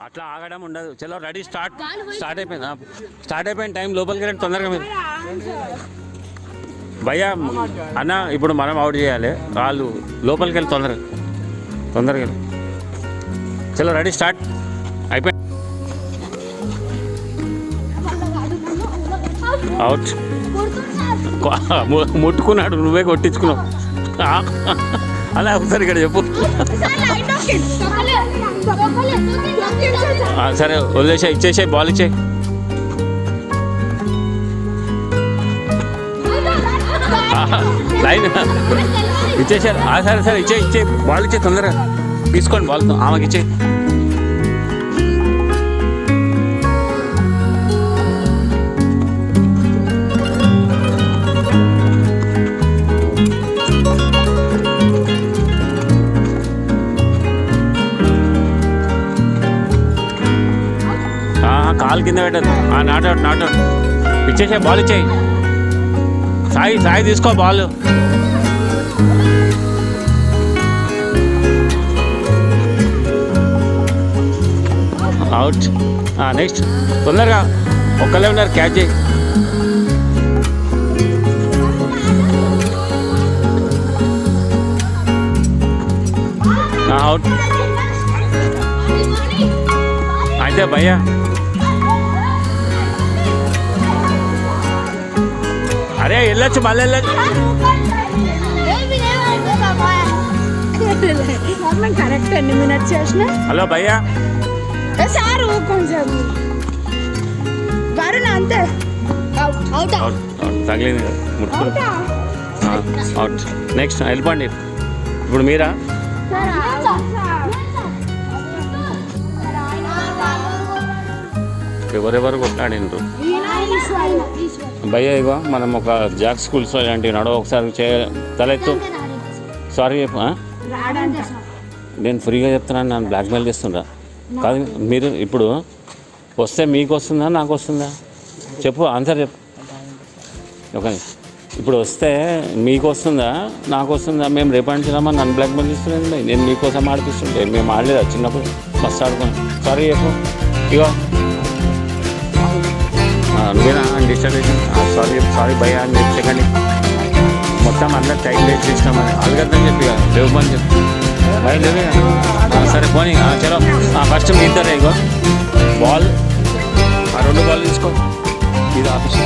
అట్లా ఆగడం ఉండదు. చలో రెడీ స్టార్ట్ అయిపోయింది టైం. లోపలికి వెళ్ళండి తొందరగా మీరు. భయ్యా అన్న ఇప్పుడు మనం అవుట్ చేయాలి, వాళ్ళు లోపలికి వెళ్ళి తొందరగా వెళ్ళి. చలో రెడీ స్టార్ట్ అయిపోయింది. అవుట్. ముట్టుకున్నాడు, నువ్వే కొట్టించుకున్నావు. అలా ఒకసారి ఇక్కడ చెప్పు. సరే వదిలేసా, ఇచ్చేసే బాల్ ఇచ్చే. లైన్ ఇచ్చేసారు. సరే ఇచ్చే బాల్ ఇచ్చే, తొందరగా తీసుకోండి బాల్తో. ఆమెకి ఇచ్చే. కాలు కింద పెట్టదు. నాట్ ఇచ్చేసే, బాల్ ఇచ్చేయి. సాయి తీసుకో బాల్. అవుట్. నెక్స్ట్ తొందరగా, ఒక్కలే ఉన్నారు, క్యాచ్ చేయి. అవుట్. అయితే భయ్యా అరే వెళ్ళొచ్చు, మళ్ళీ వెళ్ళొచ్చు. కరెక్ట్ ఎన్ని మినిట్స్ చేసిన. హలో భయ్యా సార్ కొంచెం వరుణ్ అంతే. తగిలింది కదా, ముట్టుకుని. అవుట్. నెక్స్ట్ వెళ్ళిపోండి. ఇప్పుడు మీరా? ఎవరెవరు కొట్లాడినరు భయ్యా? ఇగో మనం ఒక జాక్ స్కూల్స్లో ఇలాంటివి నడవ. ఒకసారి తలెత్తు. సారీ చెప్పు. నేను ఫ్రీగా చెప్తున్నాను, నన్ను బ్లాక్మెయిల్ చేస్తుండ్రా? కాదు, మీరు ఇప్పుడు వస్తే మీకు వస్తుందా నాకు వస్తుందా? చెప్పు, ఆన్సర్ చెప్పు. ఓకే, ఇప్పుడు వస్తే మీకు వస్తుందా నాకు వస్తుందా? మేము రేపటించినామని నన్ను బ్లాక్మెయిల్ చేస్తున్నాను. నేను మీకోసం ఆడిపిస్తుంటే మేము ఆడలేదా చిన్నప్పుడు? ఫస్ట్ ఆడుకోండి. సారీ చెప్పు. ఇగో నువ్వేనా డిస్టర్బ్ చేసి? సారీ భయ్యా అని చెప్పి సెకండ్ మొత్తం అందరు టైం వేస్ట్ చేసినామని అడగద్దని చెప్పి లేవమని చెప్పి భయ లేవే. సరే పోనీ. చలో ఫస్ట్ మీ ఇద్దరే. ఇగో బాల్, 2 బాల్ తీసుకో. ఇది ఆఫీస్.